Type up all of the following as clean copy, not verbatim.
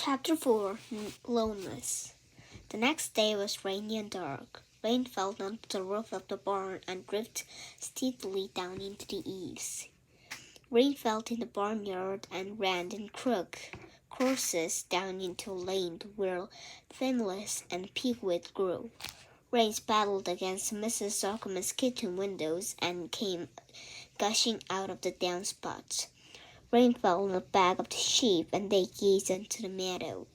Chapter 4 Loneliness. The next day was rainy and dark. Rain fell onto the roof of the barn and dripped steadily down into the eaves. Rain fell in the barnyard and ran in courses down into a lane where fences and pigweed grew. Rain battled against Mrs. Zuckerman's kitchen windows and came gushing out of the downspouts. Rain fell on the back of the sheep, and they gazed into the meadow.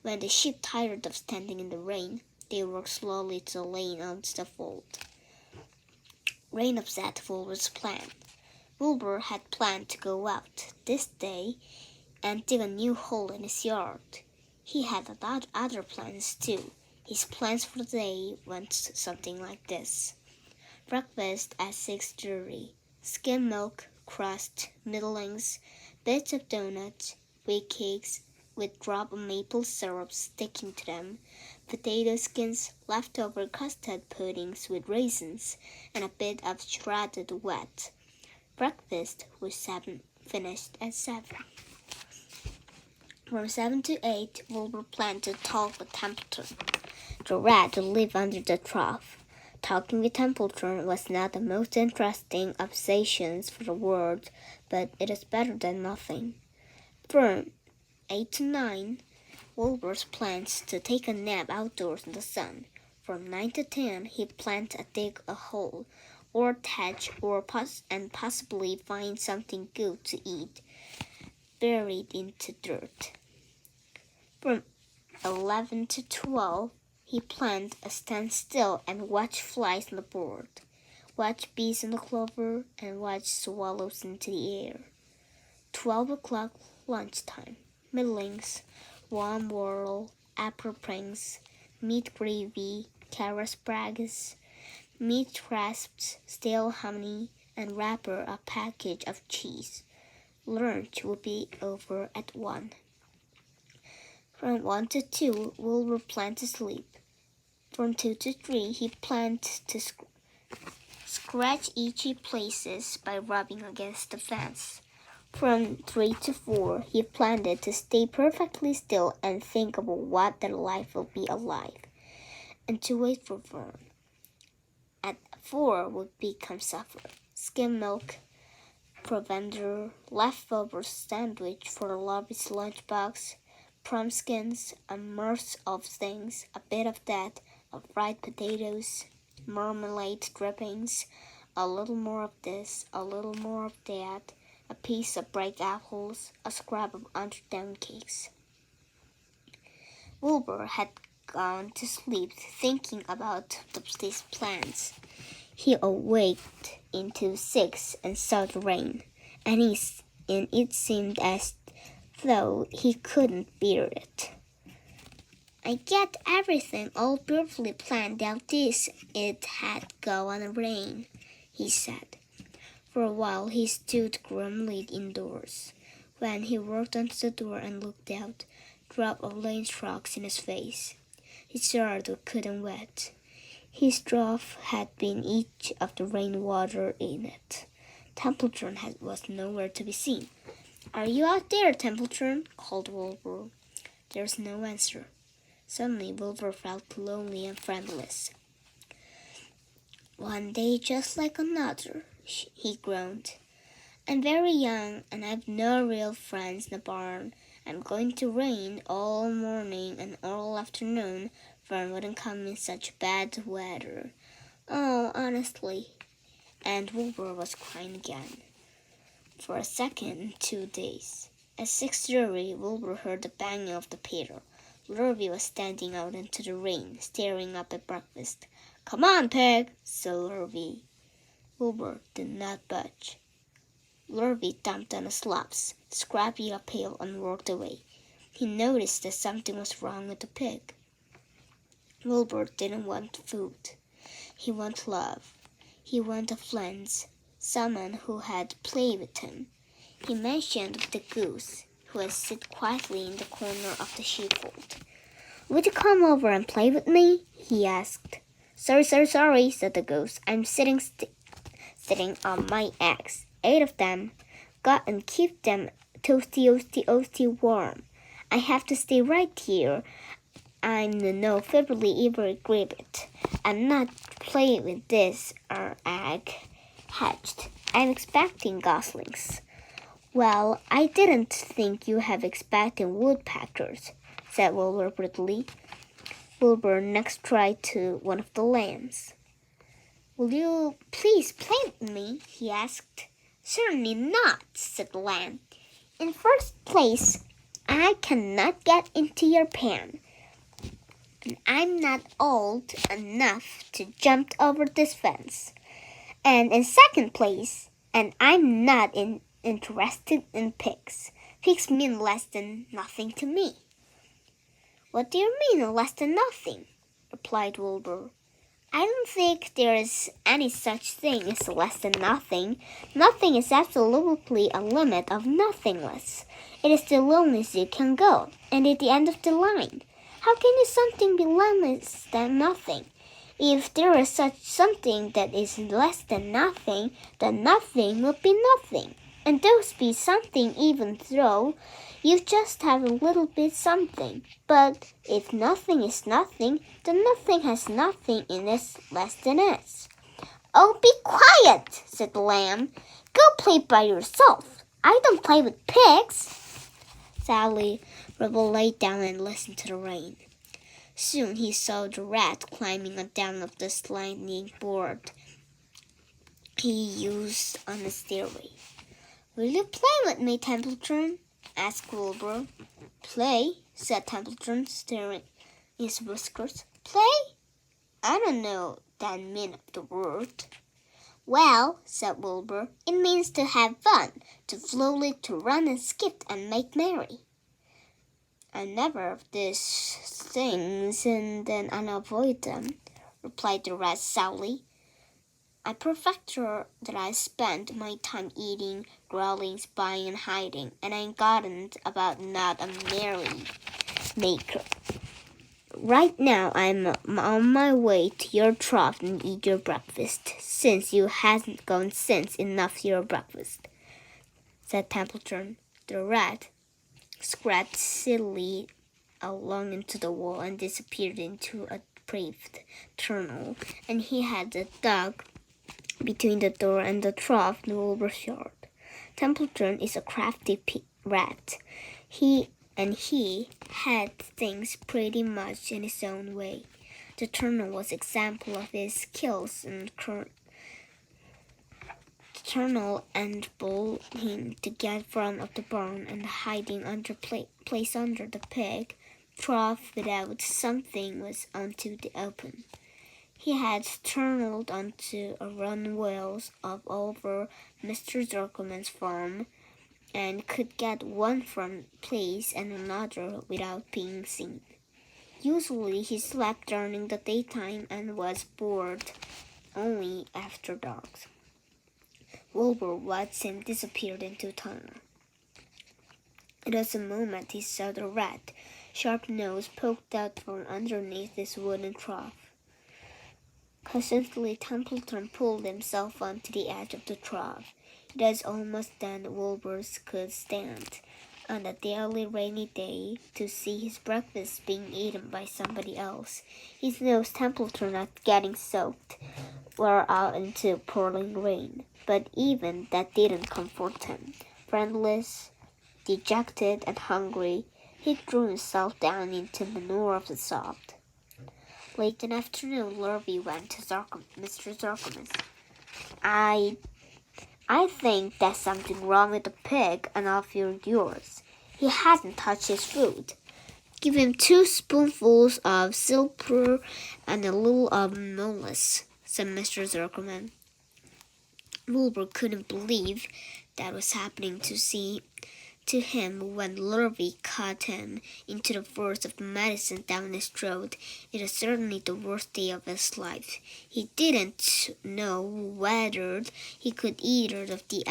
When the sheep tired of standing in the rain, they walked slowly to the lane onto the fold. Rain upset Wilbur's plan. Wilbur had planned to go out this day and dig a new hole in his yard. He had other plans too. His plans for the day went something like this. Breakfast at 6:30. Skim milk, crust, middlings, bits of donuts, wheat cakes with drop of maple syrup sticking to them, potato skins, leftover custard puddings with raisins, and a bit of shredded wheat. Breakfast was finished at 7. From 7 to 8, Wilbur planned to talk with Templeton, the rat who lived under the trough. Talking with Templeton was not the most interesting obsessions for the world, but it is better than nothing. From 8 to 9, Wilbur's plans to take a nap outdoors in the sun. From 9 to 10, he planned to dig a hole, or thatch, and possibly find something good to eat, buried into dirt. From 11 to 12, he planned to stand still and watch flies on the board, watch bees in the clover, and watch swallows into the air. 12 o'clock, lunchtime. Middlings, warm whirl, apple rings, meat gravy, carrot sprags, meat crisps, stale honey, and wrapper a package of cheese. Lunch would be over at 1. From 1 to 2, Wilbur planned to sleep. From 2 to 3, he planned to scratch itchy places by rubbing against the fence. From 3 to 4, he planned to stay perfectly still and think about what their life will be alive, and to wait for Vern. At 4 would become supper: skim milk, provender, leftover sandwich for Lobby's lunchbox, pumpkins, a mess of things, a bit of that, of fried potatoes, marmalade drippings, a little more of this, a little more of that, a piece of baked apples, a scrap of underdone cakes. Wilbur had gone to sleep thinking about these plans. He awaked into 6 and saw the rain, and it seemed as though he couldn't bear it. "I get everything all beautifully planned out this it had go on the rain," he said. For a while he stood grimly indoors. When he walked onto the door and looked out, drop of rain struck in his face. His yard was couldn't wet. His trough had been each of the rainwater in it. Templeton was nowhere to be seen. "Are you out there, Templeton?" called Wilbur. There was no answer. Suddenly Wilbur felt lonely and friendless. "One day just like another," he groaned. "I'm very young, and I've no real friends in the barn. I'm going to rain all morning and all afternoon. Fern wouldn't come in such bad weather. Oh, honestly." And Wilbur was crying again. For a second, 2 days. At 6:30, Wilbur heard the banging of the pail. Lurvy was standing out into the rain, staring up at breakfast. "Come on, Peg," said Lurvy. Wilbur did not budge. Lurvy dumped on the slopes, scraped a pail, and walked away. He noticed that something was wrong with the pig. Wilbur didn't want food. He wanted love. He wanted friends, someone who had played with him. He mentioned the goose, who had sit quietly in the corner of the sheepfold. "Would you come over and play with me?" he asked. Sorry, said the goose. "I'm sitting on my eggs, 8 of them. Got and keep them toasty warm. I have to stay right here. I'm no February ever gribbet. I'm not playing with this egg hatched. I'm expecting goslings. Well, I didn't think you have expected woodpeckers, said Wilbur brutally. Wilbur next tried to one of the lambs. Will you please play with me? He asked. Certainly not, said the lamb. In first place, I cannot get into your pen. And I'm not old enough to jump over this fence. And in second place, and I'm not interested in pigs. Pigs mean less than nothing to me. What do you mean less than nothing? Replied Wilbur. I don't think there is any such thing as less than nothing. Nothing is absolutely a limit of nothingness. It is the lowest you can go, and at the end of the line. How can something be less than nothing? If there is such something that is less than nothing, then nothing will be nothing. And those be something even though you just have a little bit something. But if nothing is nothing, then nothing has nothing in it less than it. Oh, be quiet, said the lamb. Go play by yourself. I don't play with pigs. Sadly, Rubble lay down and listened to the rain. Soon he saw the rat climbing down of the sliding board he used on the stairway. Will you play with me, Templeton? Asked Wilbur. Play, said Templeton, staring his whiskers. Play? I don't know that meaning of the word. Well, said Wilbur, it means to have fun, to frolic, to run and skip and make merry. I never of these things and then unavoid them, replied the rat sourly. I prefer that I spend my time eating, growling, spying, and hiding, and I ain't gotten about not a merry maker. Right now I'm on my way to your trough and eat your breakfast, since you hasn't gone since enough your breakfast, said Templeton. The rat scratched silly along into the wall and disappeared into a paved tunnel, and he had a dug between the door and the trough in Wilbur's yard. Templeton is a crafty rat. He had things pretty much in his own way. The tunnel was an example of his skills, and the tunnel enabled him to get front of the barn and hiding under place under the pig trough without something was onto the open. He had tunneled onto a runways of over Mr. Zuckerman's farm and could get one from place and another without being seen. Usually he slept during the daytime and was bored only after dark. Wilbur watched him disappear into the tunnel. It was a moment he saw the rat, sharp nose poked out from underneath this wooden trough. Cautiously, Templeton pulled himself onto the edge of the trough. It was almost then Wilbur could stand, on a daily rainy day, to see his breakfast being eaten by somebody else. His nose, Templeton not getting soaked, were out into pouring rain. But even that didn't comfort him. Friendless, dejected, and hungry, he threw himself down into the manure of the sod. Late in the afternoon, Lurvy went to Mr. Zuckerman. I think there's something wrong with the pig and of yours. He hasn't touched his food. Give him 2 spoonfuls of silver and a little of molasses, said Mr. Zuckerman. Wilbur couldn't believe that was happening to him when Lurvy caught him into the force of the medicine down his throat. It was certainly the worst day of his life. He didn't know whether he could eat out of the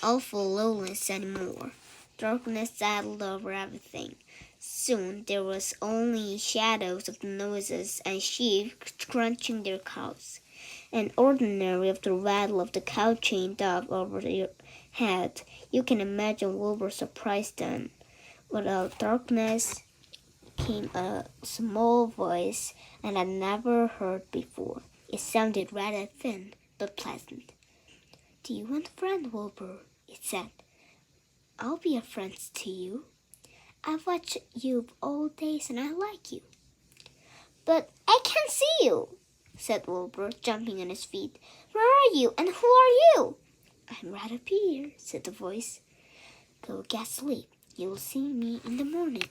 awful loneliness anymore. Darkness settled over everything. Soon there was only shadows of the noises and sheep crunching their cows, and ordinary of the rattle of the cow chain dog over their head. You can imagine Wilbur's surprise then, Out of darkness came a small voice and I'd never heard before. It sounded rather thin, but pleasant. Do you want a friend, Wilbur? It said. I'll be a friend to you. I've watched you all days and I like you. But I can't see you, said Wilbur, jumping on his feet. Where are you and who are you? I'm right up here, said the voice. Go get sleep. You'll see me in the morning.